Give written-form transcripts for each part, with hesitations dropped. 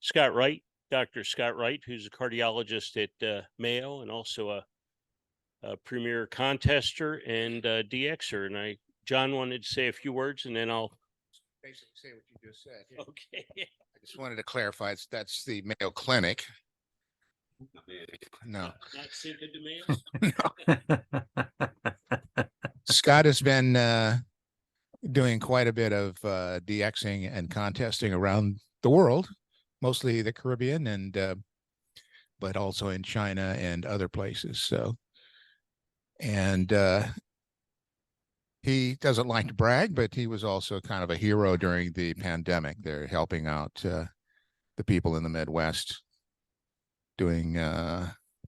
Scott Wright, Dr. Scott Wright, who's a cardiologist at Mayo and also a premier contester and DXer. And John wanted to say a few words, and then I'll basically say what you just said. Yeah. Okay. I just wanted to clarify, that's the Mayo Clinic. No. Not Cinco de Mayo? No. Scott has been doing quite a bit of DXing and contesting around the world, mostly the Caribbean, and but also in China and other places. So, and he doesn't like to brag, but he was also kind of a hero during the pandemic. They're helping out the people in the Midwest doing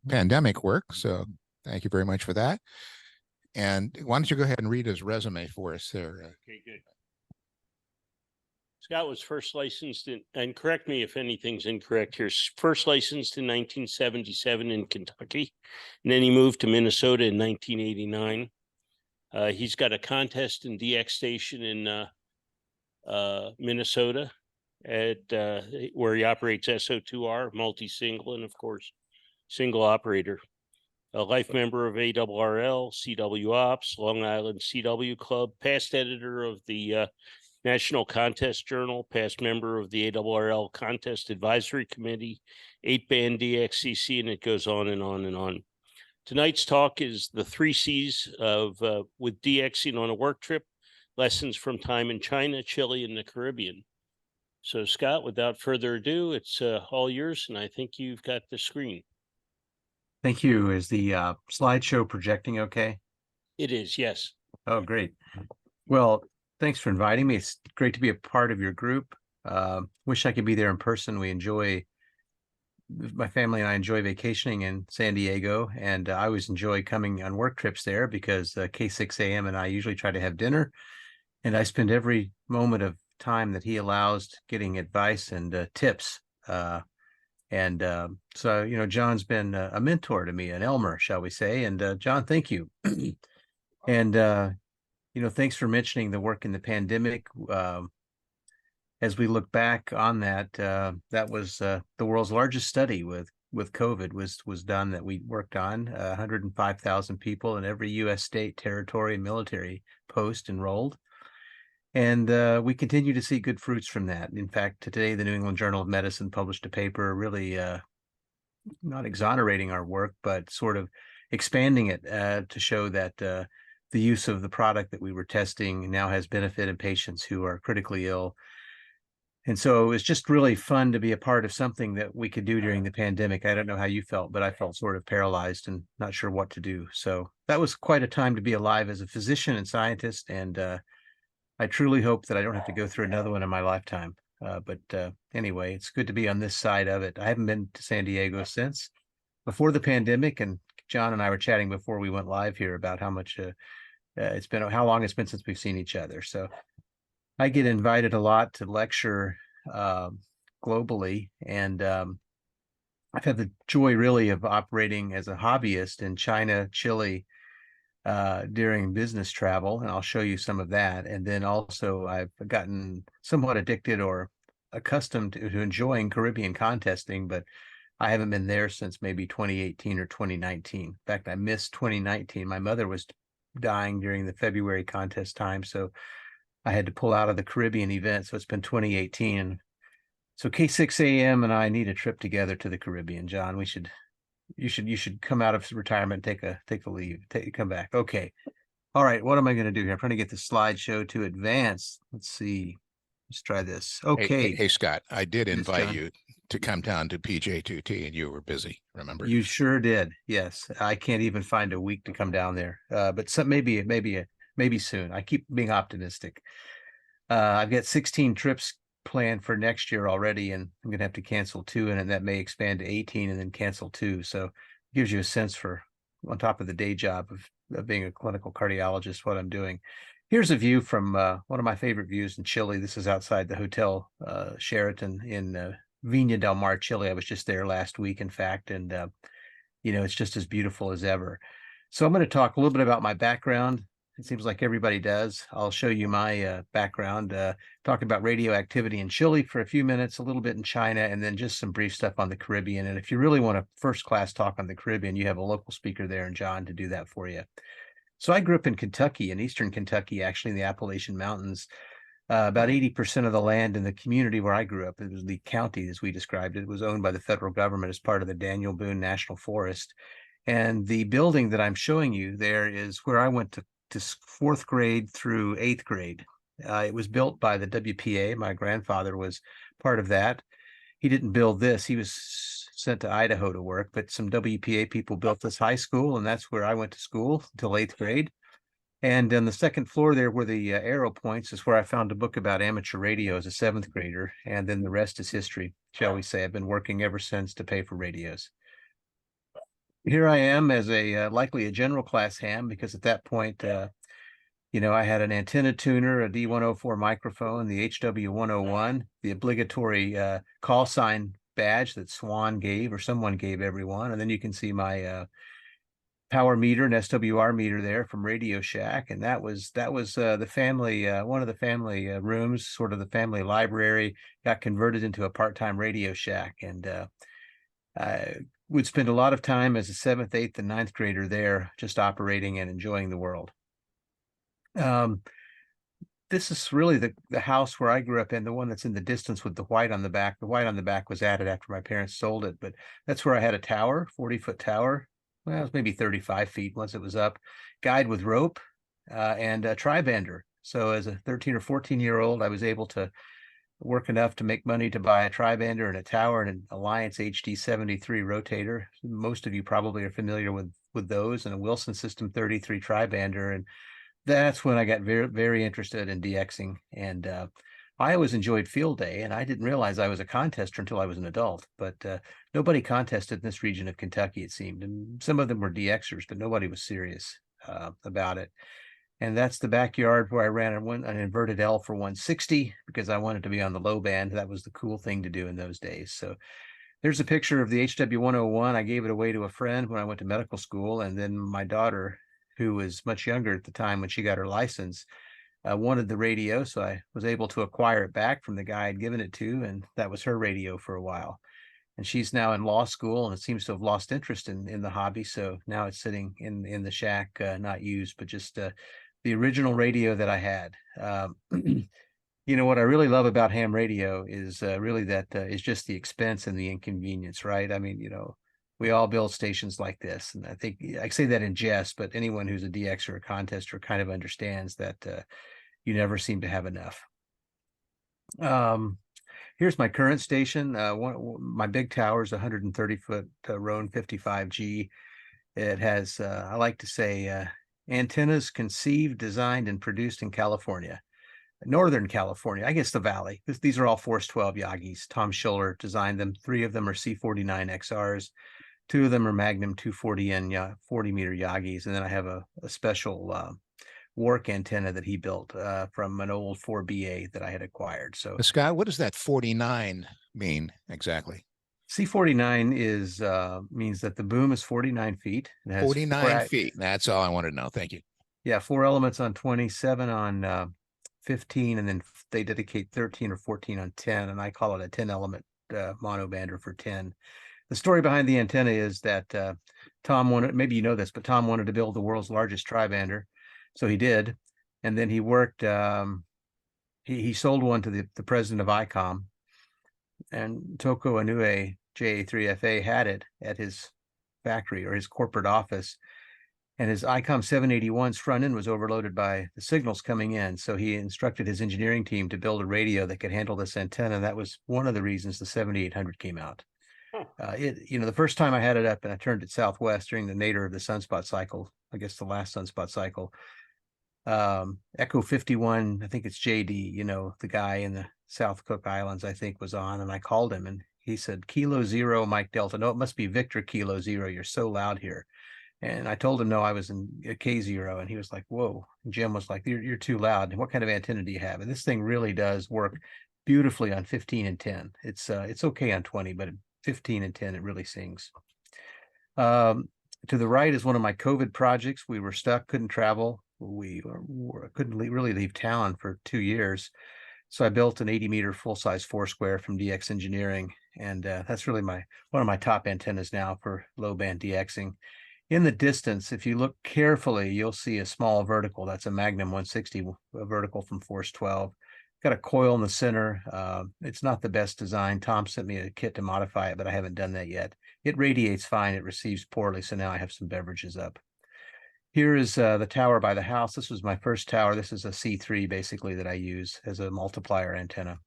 pandemic work. So thank you very much for that. And why don't you go ahead and read his resume for us there? Okay, good. Scott was first licensed in, and correct me if anything's incorrect here, first licensed in 1977 in Kentucky, and then he moved to Minnesota in 1989. He's got a contest and DX station in Minnesota at where he operates SO2R, multi-single, and of course, single operator. A life member of ARRL, CW Ops, Long Island CW Club, past editor of the National Contest Journal, past member of the ARRL Contest Advisory Committee, 8-band DXCC, and it goes on and on and on. Tonight's talk is the 3 C's of with DXing on a work trip, lessons from time in China, Chile, and the Caribbean. So Scott, without further ado, it's all yours, and I think you've got the screen. Thank you. Is the slideshow projecting okay? It is, yes. Oh, great. Well, thanks for inviting me. It's great to be a part of your group. Wish I could be there in person. My family and I enjoy vacationing in San Diego, and I always enjoy coming on work trips there because K0MD and I usually try to have dinner, and I spend every moment of time that he allows getting advice and tips. So, you know, John's been a mentor to me, an Elmer, shall we say. And John, thank you. And, you know, thanks for mentioning the work in the pandemic. As we look back on that, that was the world's largest study with COVID was done that we worked on. 105,000 people in every U.S. state, territory, and military post enrolled. And we continue to see good fruits from that. In fact, today, the New England Journal of Medicine published a paper really not exonerating our work, but sort of expanding it to show that the use of the product that we were testing now has benefit in patients who are critically ill. And so it was just really fun to be a part of something that we could do during the pandemic. I don't know how you felt, but I felt sort of paralyzed and not sure what to do. So that was quite a time to be alive as a physician and scientist. And I truly hope that I don't have to go through another one in my lifetime. But anyway, it's good to be on this side of it. I haven't been to San Diego since before the pandemic, and John and I were chatting before we went live here about how much it's been, how long it's been since we've seen each other. So I get invited a lot to lecture globally, and I've had the joy really of operating as a hobbyist in China, Chile, during business travel, and I'll show you some of that. And then also I've gotten somewhat addicted or accustomed to enjoying Caribbean contesting, but I haven't been there since maybe 2018 or 2019. In fact, I missed 2019. My mother was dying during the February contest time, so I had to pull out of the Caribbean event. So it's been 2018. So K0MD and I need a trip together to the Caribbean, John. You should come out of retirement, take a leave, come back. Okay. All right. What am I going to do here? I'm trying to get the slideshow to advance. Let's see. Let's try this. Okay. Hey, Scott, I did invite you to come down to PJ2T and you were busy, remember? You sure did. Yes. I can't even find a week to come down there. But maybe soon. I keep being optimistic. I've got 16 trips planned for next year already, and I'm going to have to cancel 2, and that may expand to 18 and then cancel 2. So it gives you a sense for, on top of the day job of being a clinical cardiologist, what I'm doing. Here's a view from one of my favorite views in Chile. This is outside the Hotel Sheraton in Viña del Mar, Chile. I was just there last week, in fact, and you know, it's just as beautiful as ever. So I'm going to talk a little bit about my background, It seems like everybody does. I'll show you my background, talk about radioactivity in Chile for a few minutes, a little bit in China, and then just some brief stuff on the Caribbean. And if you really want a first-class talk on the Caribbean, you have a local speaker there, and John, to do that for you. So I grew up in Kentucky, in eastern Kentucky, actually in the Appalachian Mountains. About 80% of the land in the community where I grew up, it was the county, as we described it, was owned by the federal government as part of the Daniel Boone National Forest. And the building that I'm showing you there is where I went to fourth grade through eighth grade. It was built by the WPA. My grandfather was part of that. He didn't build this. He was sent to Idaho to work, but some WPA people built this high school, and that's where I went to school until eighth grade. And on the second floor there where the arrow points is where I found a book about amateur radio as a seventh grader. And then the rest is history, shall we say. I've been working ever since to pay for radios. Here I am as a likely a general class ham, because at that point, you know, I had an antenna tuner, a D104 microphone, the HW101, the obligatory call sign badge that Swan gave or someone gave everyone. And then you can see my power meter and SWR meter there from Radio Shack. And that was the family, one of the family rooms, sort of the family library, got converted into a part-time Radio Shack. And I would spend a lot of time as a seventh, eighth, and ninth grader there, just operating and enjoying the world. This is really the house where I grew up in, the one that's in the distance with the white on the back. The white on the back was added after my parents sold it, but that's where I had a tower, 40-foot tower. Well, it was maybe 35 feet once it was up, guide with rope and a tri-bander. So as a 13 or 14-year-old, I was able to work enough to make money to buy a tri-bander and a tower and an Alliance HD 73 rotator. Most of you probably are familiar with those, and a Wilson System 33 tri-bander. And that's when I got very, very interested in DXing. And I always enjoyed field day, and I didn't realize I was a contester until I was an adult. But nobody contested in this region of Kentucky, it seemed. And some of them were DXers, but nobody was serious about it. And that's the backyard where I ran an inverted L for 160 because I wanted to be on the low band. That was the cool thing to do in those days. So there's a picture of the HW101. I gave it away to a friend when I went to medical school. And then my daughter, who was much younger at the time when she got her license, wanted the radio. So I was able to acquire it back from the guy I'd given it to. And that was her radio for a while. And she's now in law school, and it seems to have lost interest in the hobby. So now it's sitting in the shack, not used, but just the original radio that I had. You know, what I really love about ham radio is really that is just the expense and the inconvenience, right? I mean, you know, we all build stations like this. And I think I say that in jest, but anyone who's a DX or a contester kind of understands that you never seem to have enough. Here's my current station. My big tower is 130-foot Roan 55G. It has, I like to say, antennas conceived, designed, and produced in California, Northern California, I guess the Valley. These are all Force 12 Yagis. Tom Schuller designed them. 3 of them are C49 XRs. 2 of them are Magnum 240N 40-meter Yagis. And then I have a special Wark antenna that he built from an old 4BA that I had acquired. So Scott, what does that 49 mean exactly? C49 is means that the boom is 49 feet. It has 49 feet. That's all I wanted to know. Thank you. Yeah, 4 elements on 27 on 15, and then they dedicate 13 or 14 on 10, and I call it a 10-element monobander for 10. The story behind the antenna is that Tom wanted, maybe you know this, but Tom wanted to build the world's largest tri-bander. So he did. And then he worked, he sold one to the president of ICOM, and Toko Inoue JA3FA had it at his factory or his corporate office. And his ICOM 781's front end was overloaded by the signals coming in. So he instructed his engineering team to build a radio that could handle this antenna. That was one of the reasons the 7800 came out. You know, the first time I had it up and I turned it southwest during the nadir of the sunspot cycle, I guess the last sunspot cycle, Echo 51, I think it's JD, you know, the guy in the South Cook Islands, I think, was on, and I called him and he said, Kilo 0, Mike Delta. No, it must be Victor Kilo 0. You're so loud here. And I told him, no, I was in K0, and he was like, whoa. And Jim was like, you're too loud. And what kind of antenna do you have? And this thing really does work beautifully on 15 and 10. It's okay on 20, but at 15 and 10, it really sings. To the right is one of my COVID projects. We were stuck, couldn't travel. couldn't really leave town for 2 years. So I built an 80-meter full-size four-square from DX Engineering, and that's really one of my top antennas now for low-band DXing. In the distance, if you look carefully, you'll see a small vertical. That's a Magnum 160 vertical from Force 12. Got a coil in the center. It's not the best design. Tom sent me a kit to modify it, but I haven't done that yet. It radiates fine. It receives poorly, so now I have some beverages up. Here is the tower by the house. This was my first tower. This is a C3 basically that I use as a multiplier antenna.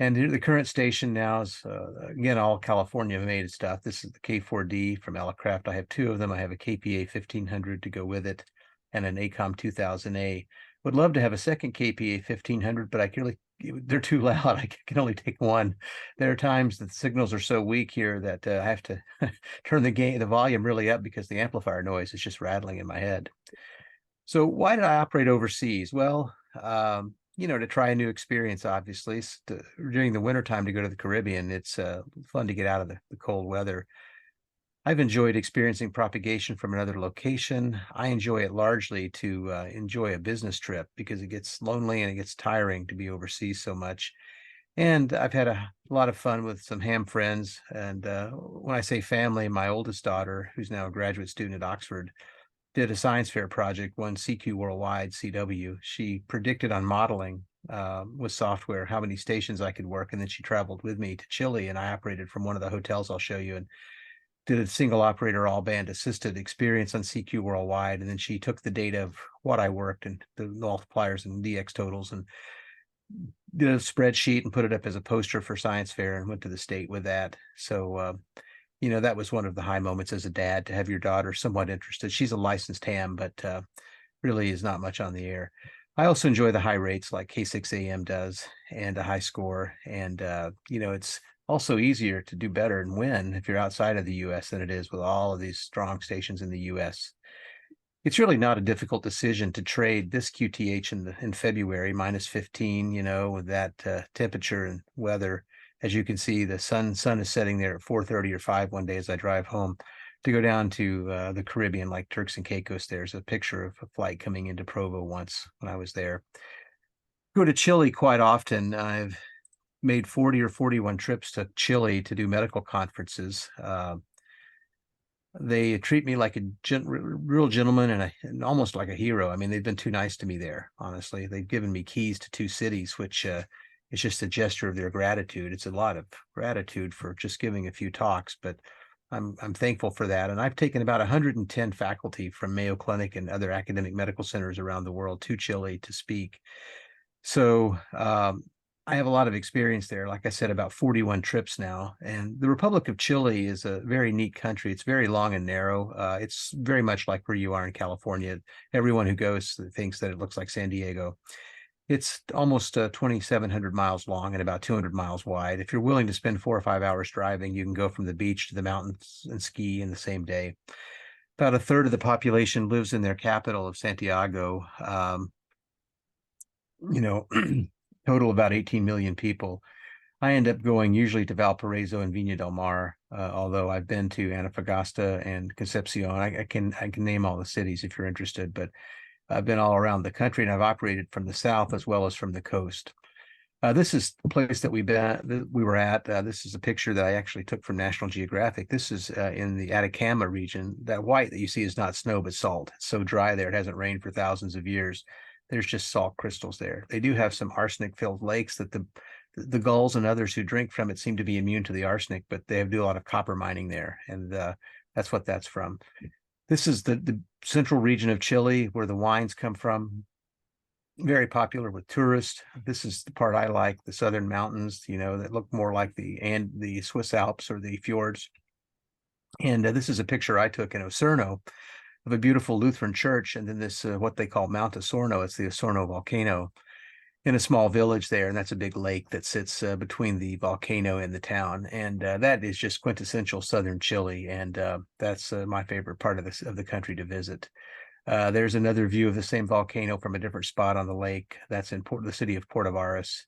And the current station now is, again, all California made stuff. This is the K4D from Elecraft. I have two of them. I have a KPA 1500 to go with it and an ACOM 2000A. Would love to have a second KPA 1500, but they're too loud. I can only take one. There are times that the signals are so weak here that I have to turn the volume really up because the amplifier noise is just rattling in my head. So why did I operate overseas? Well, to try a new experience, obviously. During the wintertime to go to the Caribbean, it's fun to get out of the cold weather. I've enjoyed experiencing propagation from another location. I enjoy it largely to enjoy a business trip because it gets lonely and it gets tiring to be overseas so much. And I've had a lot of fun with some ham friends. And when I say family, my oldest daughter, who's now a graduate student at Oxford, did a science fair project, won CQ Worldwide, CW. She predicted on modeling with software how many stations I could work. And then she traveled with me to Chile, and I operated from one of the hotels I'll show you, and did a single operator all band assisted experience on CQ Worldwide. And then she took the data of what I worked and the multipliers and DX totals and did a spreadsheet and put it up as a poster for science fair and went to the state with that. So, that was one of the high moments as a dad, to have your daughter somewhat interested. She's a licensed ham, but really is not much on the air. I also enjoy the high rates like K0MD does, and a high score. And, it's also easier to do better and win if you're outside of the U.S. than it is with all of these strong stations in the U.S. It's really not a difficult decision to trade this QTH in February, -15, with that temperature and weather. As you can see, the sun is setting there at 4:30 or 5 one day as I drive home to go down to the Caribbean, like Turks and Caicos. There's a picture of a flight coming into Provo once when I was there. Go to Chile quite often. I've made 40 or 41 trips to Chile to do medical conferences. They treat me like a real gentleman and almost like a hero. I mean, they've been too nice to me there, honestly. They've given me keys to 2 cities, which it's just a gesture of their gratitude. It's a lot of gratitude for just giving a few talks, but I'm thankful for that. And I've taken about 110 faculty from Mayo Clinic and other academic medical centers around the world to Chile to speak. So I have a lot of experience there. Like I said, about 41 trips now. And the Republic of Chile is a very neat country. It's very long and narrow. It's very much like where you are in California. Everyone who goes thinks that it looks like San Diego. It's almost 2,700 miles long and about 200 miles wide. If you're willing to spend 4 or 5 hours driving, you can go from the beach to the mountains and ski in the same day. About a third of the population lives in their capital of Santiago. Total about 18 million people. I end up going usually to Valparaiso and Viña del Mar, although I've been to Antofagasta and Concepcion. I can name all the cities if you're interested, but I've been all around the country, and I've operated from the south as well as from the coast. This is the place that we were at. This is a picture that I actually took from National Geographic. This is in the Atacama region. That white that you see is not snow, but salt. It's so dry there. It hasn't rained for thousands of years. There's just salt crystals there. They do have some arsenic-filled lakes that the gulls and others who drink from it seem to be immune to the arsenic, but they do a lot of copper mining there, and that's what that's from. This is the central region of Chile where the wines come from. Very popular with tourists. This is the part I like, the southern mountains, that look more like the Swiss Alps or the fjords. And this is a picture I took in Osorno of a beautiful Lutheran church, and then this what they call Mount Osorno. It's the Osorno volcano in a small village there, and that's a big lake that sits between the volcano and the town, and that is just quintessential southern Chile, and that's my favorite part of the country to visit. There's another view of the same volcano from a different spot on the lake. That's in the city of Puerto Varas,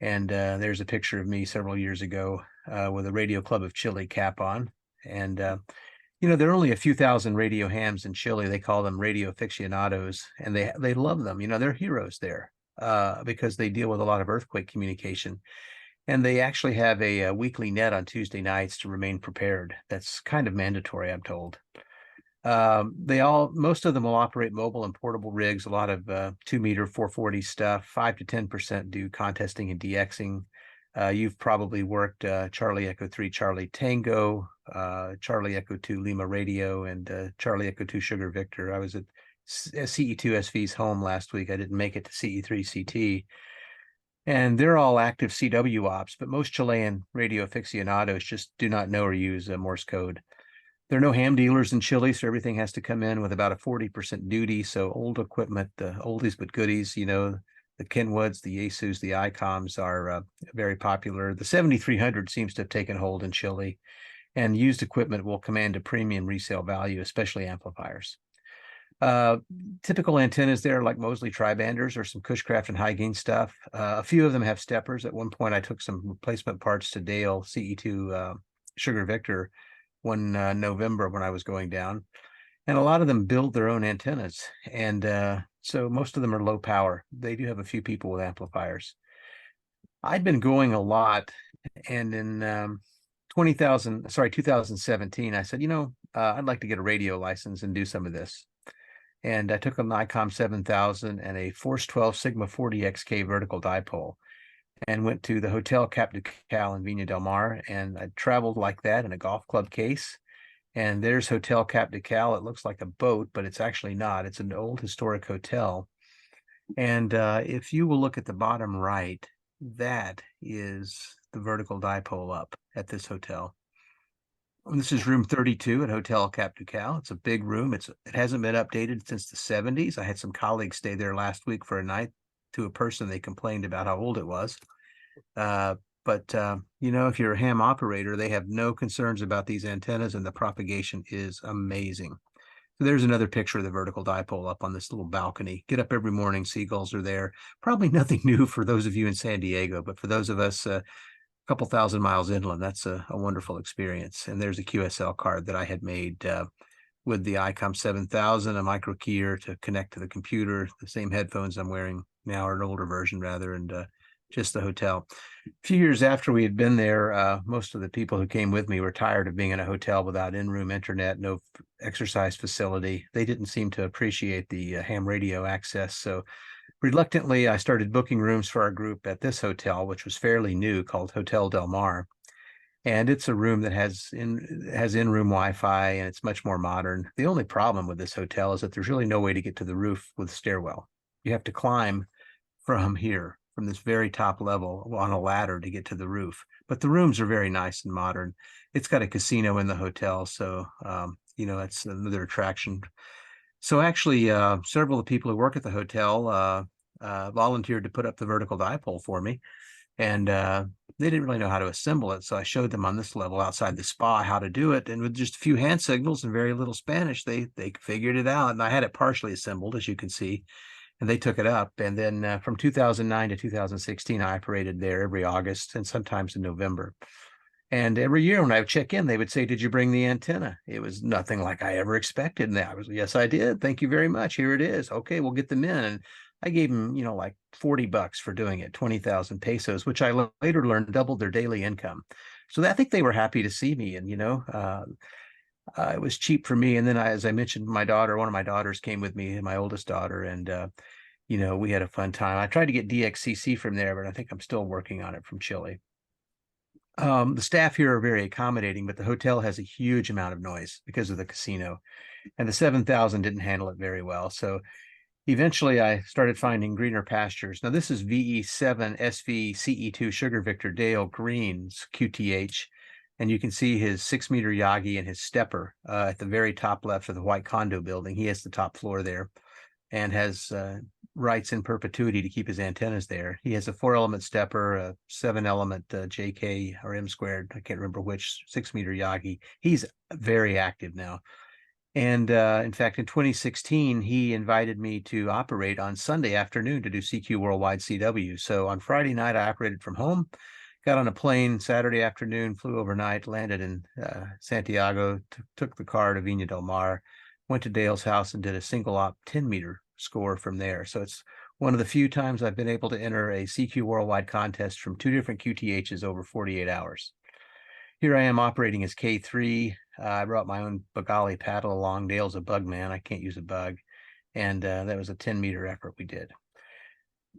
and there's a picture of me several years ago with a Radio Club of Chile cap on, and there are only a few thousand radio hams in Chile. They call them radio aficionados, and they love them. They're heroes there because they deal with a lot of earthquake communication. And they actually have a weekly net on Tuesday nights to remain prepared. That's kind of mandatory, I'm told. Most of them will operate mobile and portable rigs, a lot of 2-meter 440 stuff, 5 to 10% do contesting and DXing. You've probably worked Charlie Echo 3, Charlie Tango, Charlie Echo 2 Lima Radio, and Charlie Echo 2 Sugar Victor. I was at CE2SV's home last week. I didn't make it to CE3 CT. And they're all active CW ops, but most Chilean radio aficionados just do not know or use Morse code. There are no ham dealers in Chile, so everything has to come in with about a 40% duty. So old equipment, oldies but goodies, the Kenwoods, the Asus, the ICOMs are very popular. The 7300 seems to have taken hold in Chile, and used equipment will command a premium resale value, especially amplifiers. Typical antennas there, like Mosley Tribanders or some Cushcraft and high gain stuff. A few of them have steppers. At one point, I took some replacement parts to Dale CE2 Sugar Victor one November when I was going down, and a lot of them build their own antennas, and so most of them are low power. They do have a few people with amplifiers. I'd been going a lot, and in 2017, I said, I'd like to get a radio license and do some of this. And I took a Nikon 7000 and a Force 12 Sigma 40 XK vertical dipole, and went to the Hotel Cap Ducal in Viña del Mar. And I traveled like that in a golf club case. And there's Hotel Cap Ducal. It looks like a boat, but it's actually not. It's an old historic hotel. And if you will look at the bottom right, that is the vertical dipole up at this hotel. And this is room 32 at Hotel Cap Ducal. It's a big room. It hasn't been updated since the 70s. I had some colleagues stay there last week for a night. To a person, they complained about how old it was. But if you're a ham operator, they have no concerns about these antennas, and the propagation is amazing. So there's another picture of the vertical dipole up on this little balcony. Get up every morning, seagulls are there. Probably nothing new for those of you in San Diego, but for those of us a couple thousand miles inland, that's a wonderful experience. And there's a QSL card that I had made with the ICOM 7000, a micro keyer to connect to the computer. The same headphones I'm wearing now, or an older version rather, and just the hotel. A few years after we had been there, most of the people who came with me were tired of being in a hotel without in-room internet, no exercise facility. They didn't seem to appreciate the ham radio access. So reluctantly, I started booking rooms for our group at this hotel, which was fairly new, called Hotel Del Mar. And it's a room that has in-room Wi-Fi, and it's much more modern. The only problem with this hotel is that there's really no way to get to the roof with a stairwell. You have to climb from here, from this very top level on a ladder to get to the roof. But the rooms are very nice and modern. It's got a casino in the hotel, so that's another attraction. So actually, several of the people who work at the hotel volunteered to put up the vertical dipole for me, and they didn't really know how to assemble it. So I showed them on this level outside the spa how to do it, and with just a few hand signals and very little Spanish, they figured it out. And I had it partially assembled, as you can see, and they took it up. And then from 2009 to 2016, I operated there every August and sometimes in November. And every year when I would check in, they would say, "Did you bring the antenna?" It was nothing like I ever expected. And I was, "Yes, I did. Thank you very much. Here it is. Okay, we'll get them in." And I gave them, like $40 for doing it, 20,000 pesos, which I later learned doubled their daily income. So I think they were happy to see me. And, it was cheap for me. And then as I mentioned, one of my daughters came with me, my oldest daughter, and, we had a fun time. I tried to get DXCC from there, but I think I'm still working on it from Chile. The staff here are very accommodating, but the hotel has a huge amount of noise because of the casino, and the 7000 didn't handle it very well. So eventually I started finding greener pastures. Now this is VE7 SV CE2 Sugar Victor Dale Green's QTH, and you can see his 6-meter Yagi and his stepper at the very top left of the white condo building. He has the top floor there and has rights in perpetuity to keep his antennas there. He has a 4-element stepper, a 7-element JK or M squared, I can't remember which, 6-meter Yagi. He's very active now. And in fact, in 2016, he invited me to operate on Sunday afternoon to do CQ Worldwide CW. So on Friday night, I operated from home, got on a plane Saturday afternoon, flew overnight, landed in Santiago, took the car to Viña del Mar, went to Dale's house and did a single op 10-meter score from there. So it's one of the few times I've been able to enter a CQ Worldwide contest from 2 different QTHs over 48 hours. Here I am operating as K3. I brought my own Bengali paddle along. Dale's a bug man. I can't use a bug. And that was a 10-meter effort we did.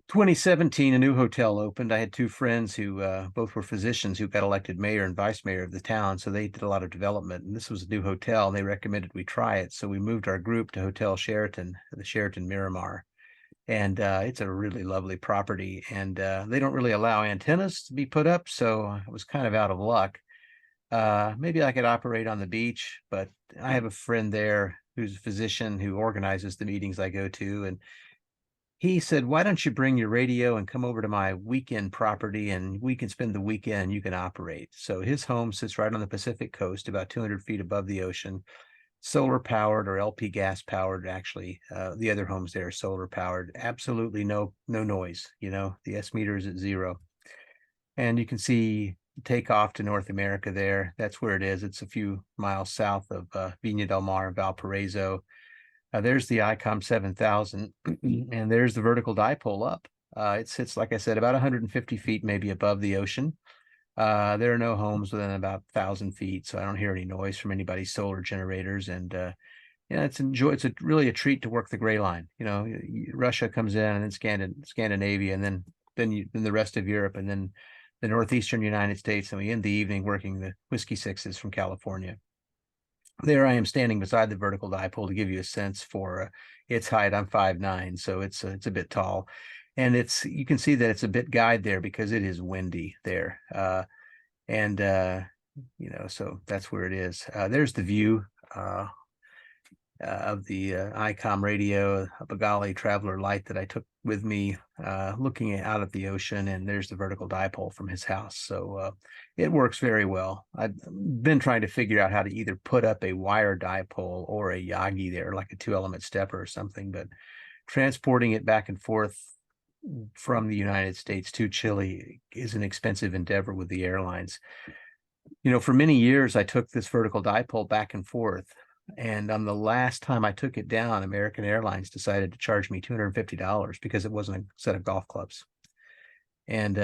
2017, a new hotel opened. I had 2 friends who both were physicians who got elected mayor and vice mayor of the town. So they did a lot of development. And this was a new hotel. And they recommended we try it. So we moved our group to Hotel Sheraton, the Sheraton Miramar. And it's a really lovely property. And they don't really allow antennas to be put up. So I was kind of out of luck. Maybe I could operate on the beach, but I have a friend there who's a physician who organizes the meetings I go to. And he said, why don't you bring your radio and come over to my weekend property and we can spend the weekend, you can operate. So his home sits right on the Pacific coast, about 200 feet above the ocean, solar powered or LP gas powered. Actually, the other homes there are solar powered, absolutely no noise. You know, the S meter is at 0. And you can see takeoff to North America there. That's where it is. It's a few miles south of Viña del Mar, Valparaiso. There's the ICOM 7000, and there's the vertical dipole up. It sits, like I said, about 150 feet maybe above the ocean. There are no homes within about 1,000 feet, so I don't hear any noise from anybody's solar generators. And it's really a treat to work the gray line. You know, Russia comes in, and then Scandinavia, and then the rest of Europe, and then the northeastern United States, and we end the evening working the Whiskey Sixes from California. There I am standing beside the vertical dipole to give you a sense for its height. I'm 5'9", so it's a bit tall, and you can see that it's a bit guide there because it is windy there, so that's where it is. There's the view of the ICOM radio, a Bengali Traveler Light that I took with me, looking out at the ocean, and there's the vertical dipole from his house. So it works very well. I've been trying to figure out how to either put up a wire dipole or a Yagi there, like a 2-element stepper or something, but transporting it back and forth from the United States to Chile is an expensive endeavor with the airlines. You know, for many years, I took this vertical dipole back and forth. And on the last time I took it down, American Airlines decided to charge me $250 because it wasn't a set of golf clubs. And,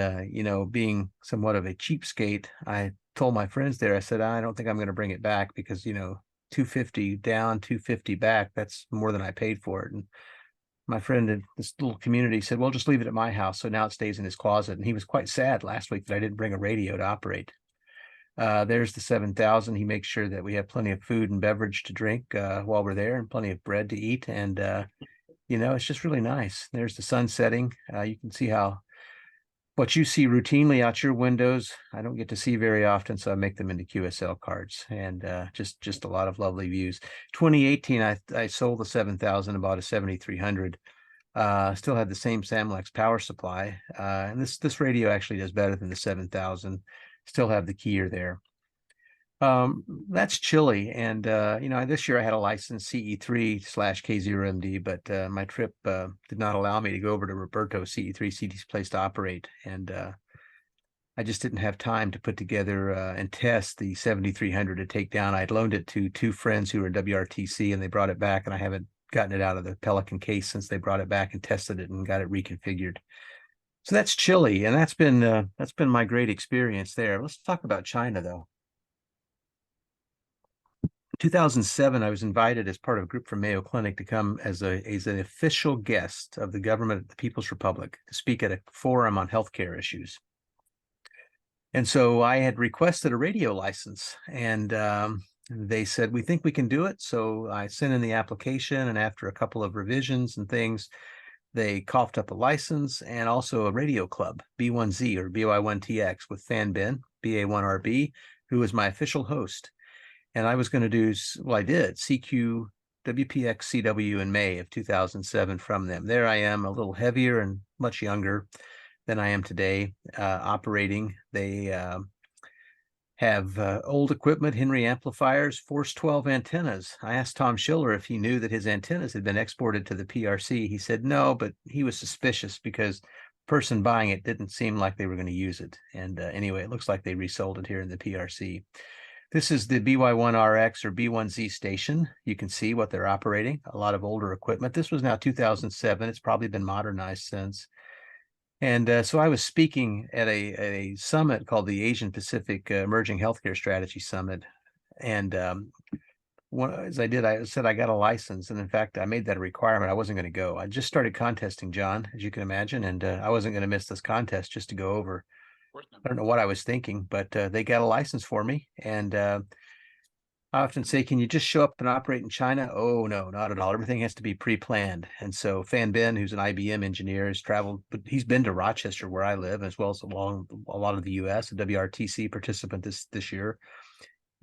being somewhat of a cheapskate, I told my friends there, I said, I don't think I'm going to bring it back because, $250 down, $250 back, that's more than I paid for it. And my friend in this little community said, well, just leave it at my house. So now it stays in his closet. And he was quite sad last week that I didn't bring a radio to operate. There's the 7000. He makes sure that we have plenty of food and beverage to drink while we're there, and plenty of bread to eat. And, it's just really nice. There's the sun setting. You can see what you see routinely out your windows, I don't get to see very often, so I make them into QSL cards, and just a lot of lovely views. 2018, I sold the 7000 and bought a 7300. Still had the same Samlex power supply, and this radio actually does better than the 7000. Still have the keyer there. That's Chile, and this year I had a license CE3/K0MD, but my trip did not allow me to go over to Roberto CE3 CD's place to operate, and I just didn't have time to put together and test the 7300 to take down. I'd loaned it to 2 friends who were in WRTC, and they brought it back, and I haven't gotten it out of the Pelican case since they brought it back and tested it and got it reconfigured. So that's Chile, and that's been my great experience there. Let's talk about China, though. In 2007, I was invited as part of a group from Mayo Clinic to come as an official guest of the government of the People's Republic to speak at a forum on healthcare issues. And so I had requested a radio license, and they said, we think we can do it. So I sent in the application, and after a couple of revisions and things, they coughed up a license and also a radio club, B1Z or BY1TX, with Fan Ben, BA1RB, who was my official host. And I was going to do, well, I did, CQ, WPX, CW in May of 2007 from them. There I am, a little heavier and much younger than I am today, operating. They have old equipment, Henry amplifiers, Force 12 antennas. I asked Tom Schiller if he knew that his antennas had been exported to the PRC. He said no, but he was suspicious because the person buying it didn't seem like they were going to use it. And anyway, it looks like they resold it here in the PRC. This is the BY1RX or B1Z station. You can see what they're operating, a lot of older equipment. This was now 2007. It's probably been modernized since. And so I was speaking at a summit called the Asian Pacific Emerging Healthcare Strategy Summit. And as I said I got a license. And in fact, I made that a requirement. I wasn't going to go. I just started contesting, John, as you can imagine. And I wasn't going to miss this contest just to go over. I don't know what I was thinking, but they got a license for me. And I often say, can you just show up and operate in China? Oh, no, not at all. Everything has to be pre-planned. And so Fan Ben, who's an IBM engineer, has traveled, but he's been to Rochester where I live, as well as along a lot of the US, a WRTC participant this year.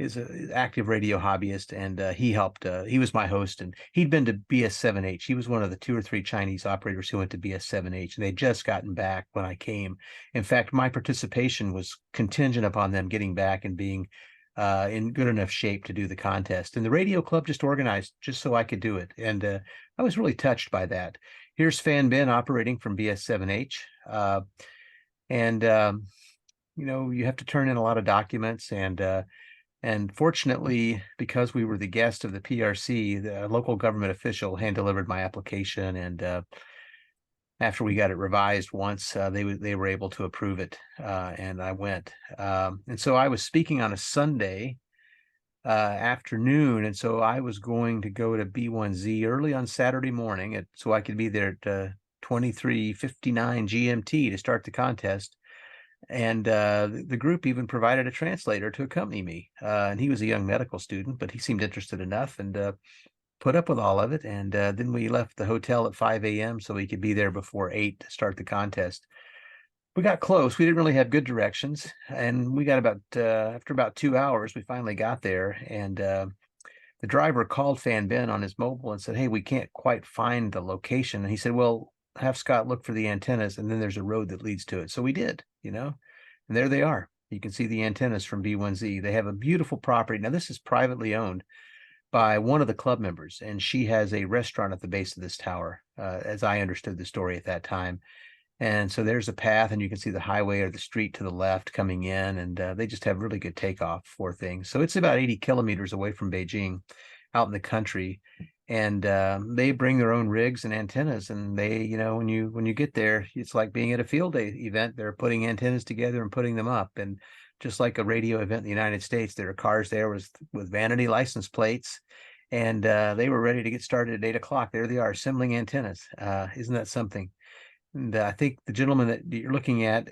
Is an active radio hobbyist, and he helped. He was my host, and he'd been to BS7H. He was one of the 2 or 3 Chinese operators who went to BS7H, and they'd just gotten back when I came. In fact, my participation was contingent upon them getting back and being in good enough shape to do the contest. And the radio club just organized just so I could do it, and I was really touched by that. Here's Fan Ben operating from BS7H, and you know, you have to turn in a lot of documents. And fortunately, because we were the guest of the PRC, the local government official hand-delivered my application. And after we got it revised once, they were able to approve it, and I went. And so I was speaking on a Sunday afternoon, and so I was going to go to B1Z early on Saturday morning, so I could be there at 23:59 GMT to start the contest. And the group even provided a translator to accompany me. And he was a young medical student, but he seemed interested enough and put up with all of it. And then we left the hotel at 5 a.m. so we could be there before 8 to start the contest. We got close. We didn't really have good directions. And we got after about 2 hours, we finally got there. And the driver called Fan Ben on his mobile and said, hey, we can't quite find the location. And he said, well, have Scott look for the antennas, and then there's a road that leads to it. So we did, you know, and there they are. You can see the antennas from B1Z. They have a beautiful property. Now, this is privately owned by one of the club members, and she has a restaurant at the base of this tower, as I understood the story at that time. And so there's a path, and you can see the highway or the street to the left coming in, and they just have really good takeoff for things. So it's about 80 kilometers away from Beijing, out in the country. And they bring their own rigs and antennas, and they, you know, when you get there, it's like being at a field day event. They're putting antennas together and putting them up. And just like a radio event in the United States, there are cars there with vanity license plates, and they were ready to get started at 8 o'clock. There they are, assembling antennas. Isn't that something? And I think the gentleman that you're looking at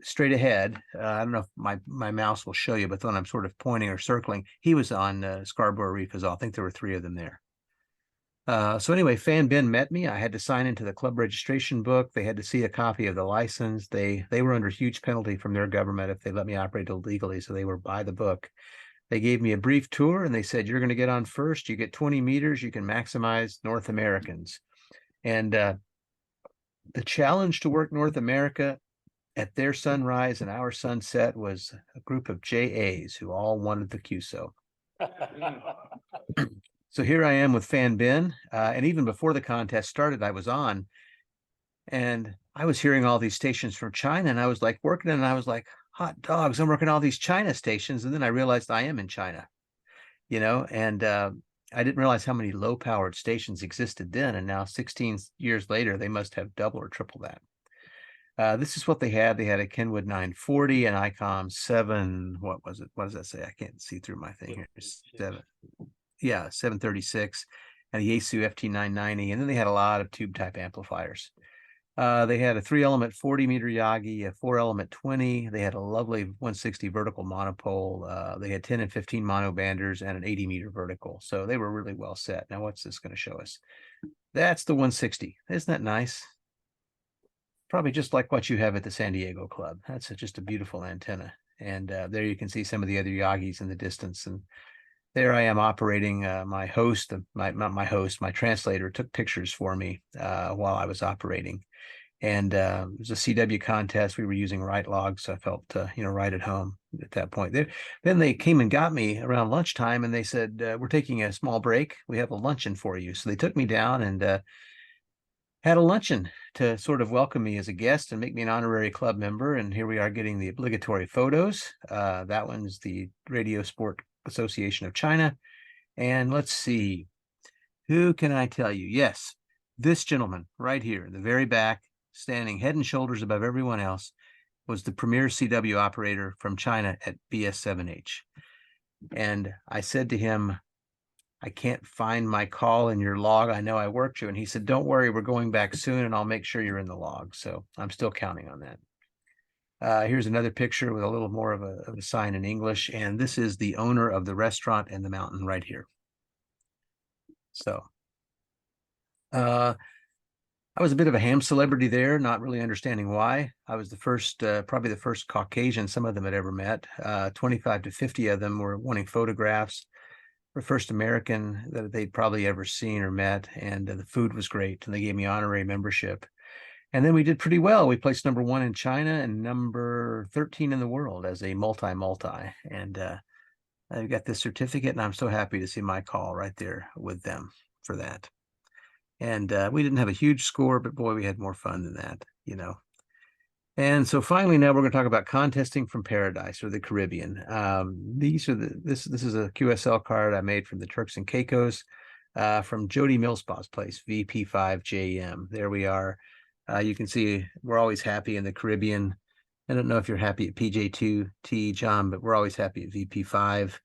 straight ahead, I don't know if my mouse will show you, but then I'm sort of pointing or circling. He was on Scarborough Reef as well. I think there were 3 of them there. So anyway, Fan Ben met me. I had to sign into the club registration book. They had to see a copy of the license. They were under huge penalty from their government if they let me operate illegally, so they were by the book. They gave me a brief tour, and they said, you're going to get on first. You get 20 meters. You can maximize North Americans. And the challenge to work North America at their sunrise and our sunset was a group of JAs who all wanted the QSO. So here I am with Fan Ben, and even before the contest started, I was on, and I was hearing all these stations from China, and I was like working, and I was like, hot dogs, I'm working all these China stations, and then I realized I am in China, you know, and I didn't realize how many low-powered stations existed then, and now 16 years later, they must have double or triple that. This is what they had. They had a Kenwood 940, an ICOM 7, what was it? What does that say? I can't see through my thing here. 736, and the Yaesu FT990, and then they had a lot of tube type amplifiers. They had a 3-element 40-meter Yagi, a 4-element 20. They had a lovely 160 vertical monopole. They had 10 and 15 mono banders and an 80-meter vertical. So they were really well set. Now, what's this going to show us? That's the 160. Isn't that nice? Probably just like what you have at the San Diego Club. That's just a beautiful antenna. And there you can see some of the other Yagis in the distance. And there I am operating. My translator took pictures for me while I was operating. And it was a CW contest. We were using Wright logs, so I felt, right at home at that point. Then they came and got me around lunchtime, and they said, we're taking a small break. We have a luncheon for you. So they took me down, and had a luncheon to sort of welcome me as a guest and make me an honorary club member. And here we are getting the obligatory photos. That one's the Radio Sport Association of China. And let's see, who can I tell you? Yes, this gentleman right here in the very back, standing head and shoulders above everyone else, was the premier CW operator from China at BS7H. And I said to him, I can't find my call in your log. I know I worked you. And he said, don't worry, we're going back soon and I'll make sure you're in the log. So I'm still counting on that. Here's another picture with a little more of a sign in English. And this is the owner of the restaurant and the mountain right here. So I was a bit of a ham celebrity there, not really understanding why. I was the first, probably the first Caucasian some of them had ever met. 25 to 50 of them were wanting photographs. The first American that they'd probably ever seen or met, and the food was great, and they gave me honorary membership. And then we did pretty well. We placed #1 in China and number 13 in the world as a multi. And I got this certificate, and I'm so happy to see my call right there with them for that. And we didn't have a huge score, but boy, we had more fun than that, you know. And so finally, now we're going to talk about contesting from paradise or the Caribbean. These are this is a QSL card I made from the Turks and Caicos from Jody Millspaugh's place, VP5JM. There we are. You can see we're always happy in the Caribbean. I don't know if you're happy at PJ2T, John, but we're always happy at VP5.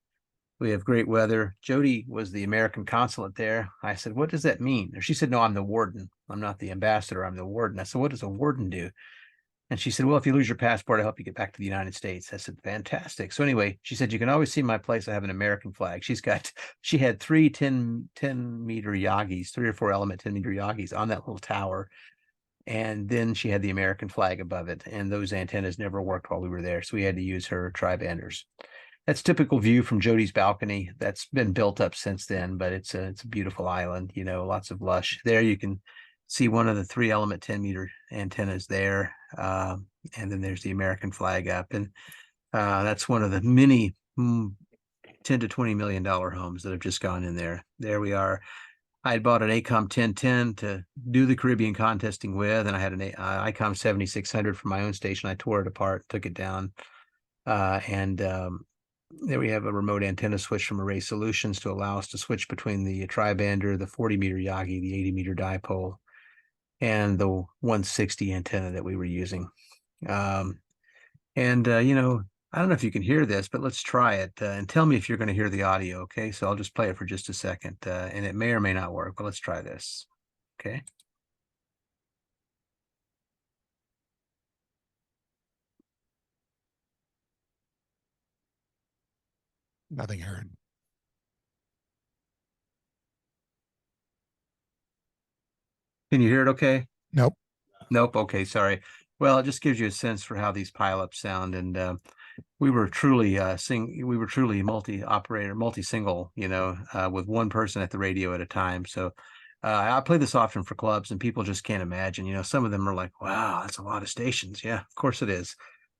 We have great weather. Jody was the American consulate there. I said, what does that mean? She said, no, I'm the warden. I'm not the ambassador. I'm the warden. I said, what does a warden do? And she said, well, if you lose your passport, I'll help you get back to the United States. I said, fantastic. So anyway, she said, you can always see my place. I have an American flag. She had 3 10-meter Yagis, 3 or 4 element 10-meter Yagis on that little tower. And then she had the American flag above it. And those antennas never worked while we were there. So we had to use her tri-banders. That's typical view from Jody's balcony. That's been built up since then, but it's a beautiful island, you know, lots of lush. There you can see one of the 3 element 10-meter antennas there. And then there's the American flag up. And that's one of the many $10 to $20 million homes that have just gone in there. There we are. I had bought an ACOM 1010 to do the Caribbean contesting with, and I had an ICOM 7600 for my own station. I tore it apart, took it down. There we have a remote antenna switch from Array Solutions to allow us to switch between the tri-bander, the 40-meter Yagi, the 80-meter dipole, and the 160 antenna that we were using. You know, I don't know if you can hear this, but let's try it and tell me if you're going to hear the audio, okay? So I'll just play it for just a second, and it may or may not work, but let's try this, okay? Nothing heard. Can you hear it okay? Nope. Nope. Okay, sorry. Well, it just gives you a sense for how these pileups sound. And we were truly multi-operator, multi-single, you know, with one person at the radio at a time. So I play this often for clubs, and people just can't imagine. You know, some of them are like, wow, that's a lot of stations. Yeah, of course it is.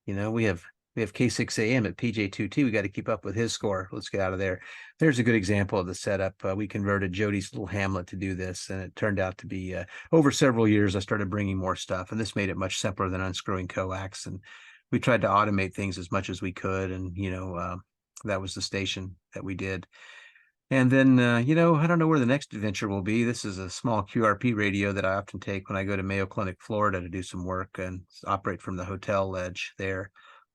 You know, we have K6AM at PJ2T. We got to keep up with his score. Let's get out of there. There's a good example of the setup. We converted Jody's little hamlet to do this, and it turned out to be over several years. I started bringing more stuff, and this made it much simpler than unscrewing coax. And we tried to automate things as much as we could. And, you know, that was the station that we did. And then, you know, I don't know where the next adventure will be. This is a small QRP radio that I often take when I go to Mayo Clinic, Florida to do some work and operate from the hotel ledge there.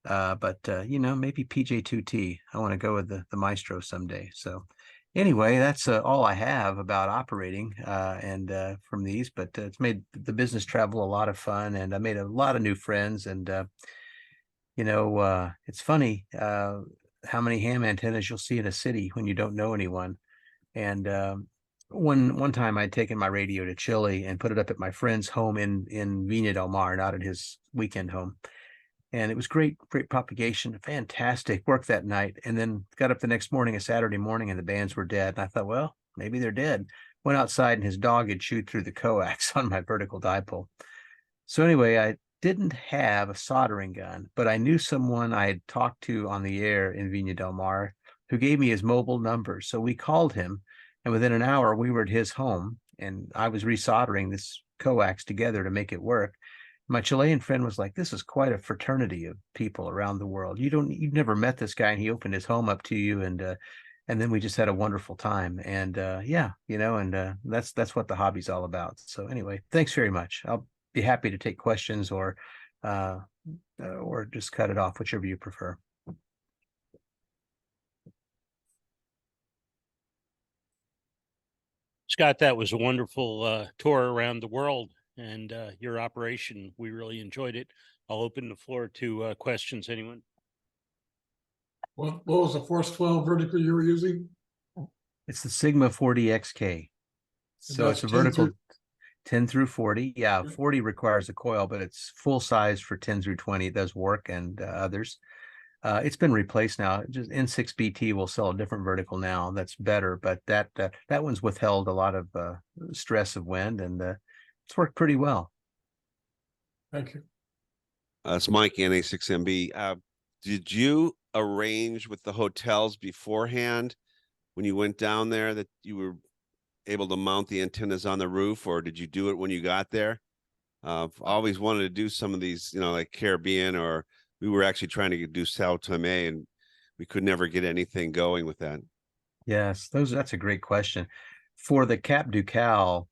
You know, maybe PJ2T. I want to go with the Maestro someday. So anyway, that's all I have about operating from these, but it's made the business travel a lot of fun, and I made a lot of new friends. And, you know, it's funny how many ham antennas you'll see in a city when you don't know anyone. And one time I'd taken my radio to Chile and put it up at my friend's home in Viña del Mar, not at his weekend home. And it was great propagation, fantastic work that night. And then got up the next morning, a Saturday morning, and the bands were dead. And I thought, well, maybe they're dead. Went outside, and his dog had chewed through the coax on my vertical dipole. So anyway, I didn't have a soldering gun, but I knew someone I had talked to on the air in Viña del Mar who gave me his mobile number. So we called him, and within an hour, we were at his home, and I was resoldering this coax together to make it work. My Chilean friend was like, this is quite a fraternity of people around the world. You've never met this guy, and he opened his home up to you. And then we just had a wonderful time. And yeah, that's what the hobby's all about. So anyway, thanks very much. I'll be happy to take questions or just cut it off, whichever you prefer. Scott, that was a wonderful tour around the world and your operation. We really enjoyed it. I'll open the floor to questions. Anyone? What was the Force 12 vertical you were using? It's the Sigma 40XK. So it's a vertical 10 through 40. Yeah, 40 requires a coil, but it's full size for 10 through 20. It does work, and others. It's been replaced now. Just N6BT will sell a different vertical now. That's better, but that one's withheld a lot of stress of wind, and it's worked pretty well. Thank you. It's Mike, NA6MB. Did you arrange with the hotels beforehand when you went down there that you were able to mount the antennas on the roof, or did you do it when you got there? I've always wanted to do some of these, like Caribbean, or we were actually trying to do Sao Tome, and we could never get anything going with that. Yes, that's a great question. For the Cap Ducal,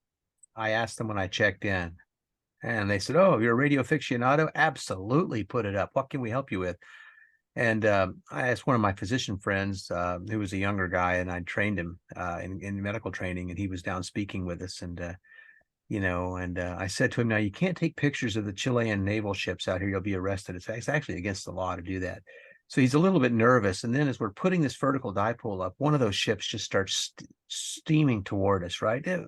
I asked them when I checked in, and they said, "Oh, you're a radio aficionado? Absolutely, put it up. What can we help you with?" And I asked one of my physician friends, who was a younger guy, and I trained him in medical training, and he was down speaking with us. And I said to him, "Now you can't take pictures of the Chilean naval ships out here. You'll be arrested. It's actually against the law to do that." So he's a little bit nervous. And then as we're putting this vertical dipole up, one of those ships just starts steaming toward us, right? It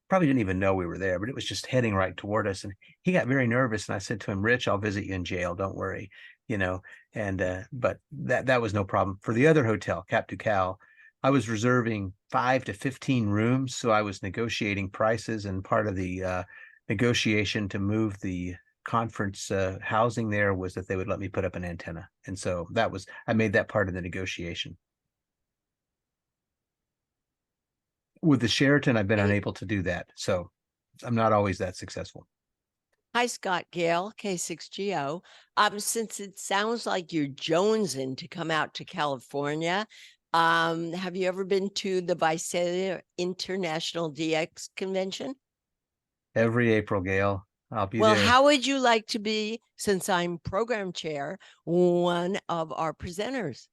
probably didn't even know we were there, but it was just heading right toward us. And he got very nervous. And I said to him, "Rich, I'll visit you in jail. Don't worry." But that was no problem. For the other hotel, Cap Ducal, I was reserving 5 to 15 rooms. So I was negotiating prices, and part of the negotiation to move the conference housing there was that they would let me put up an antenna. And so I made that part of the negotiation. With the Sheraton, I've been unable to do that. So I'm not always that successful. Hi, Scott Gale, K6GO. Since it sounds like you're jonesing to come out to California, have you ever been to the Visalia International DX Convention? Every April, Gail, I'll be Well, there. how would you like to be, since I'm program chair, one of our presenters?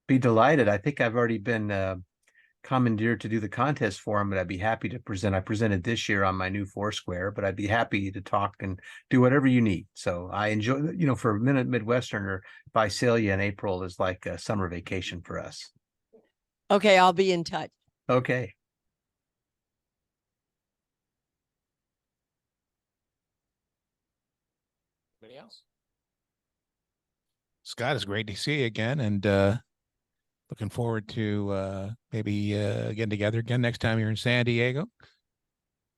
Be delighted. I think I've already been commandeered to do the contest for him, but I'd be happy to present. I presented this year on my new Foursquare, but I'd be happy to talk and do whatever you need. So I enjoy, for a Midwesterner, Visalia in April is like a summer vacation for us. Okay, I'll be in touch. Okay. Anybody else? Scott, it's great to see you again, and looking forward to maybe getting together again next time you're in San Diego.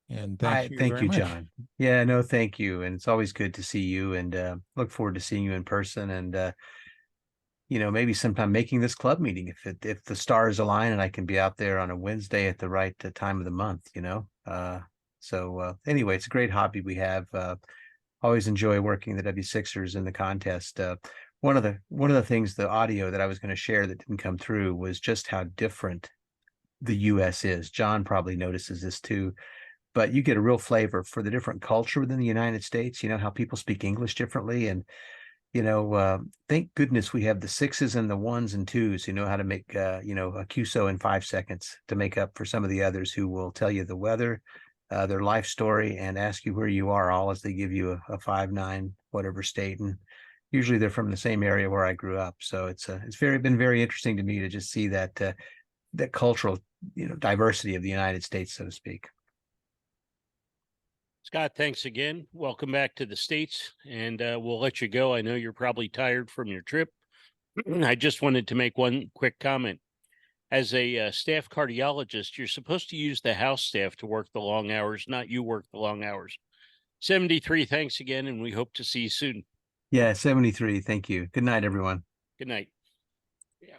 And thank you very much. John. Yeah, no, thank you. And it's always good to see you, and look forward to seeing you in person. And maybe sometime making this club meeting if the stars align and I can be out there on a Wednesday at the right time of the month. So anyway, it's a great hobby we have. Always enjoy working the W6ers in the contest. One of the things, the audio that I was going to share that didn't come through, was just how different the US is. John probably notices this too, but you get a real flavor for the different culture within the United States, how people speak English differently. And, thank goodness we have the 6s and the 1s and 2s who know how to make, a QSO in 5 seconds to make up for some of the others who will tell you the weather, their life story, and ask you where you are, all as they give you a 5-9, whatever state. And usually they're from the same area where I grew up. So it's been very interesting to me to just see that cultural, diversity of the United States, so to speak. Scott, thanks again. Welcome back to the States, and we'll let you go. I know you're probably tired from your trip. I just wanted to make one quick comment. As a staff cardiologist, you're supposed to use the house staff to work the long hours, not you work the long hours. 73, thanks again, and we hope to see you soon. Yeah, 73. Thank you. Good night, everyone. Good night. Yeah.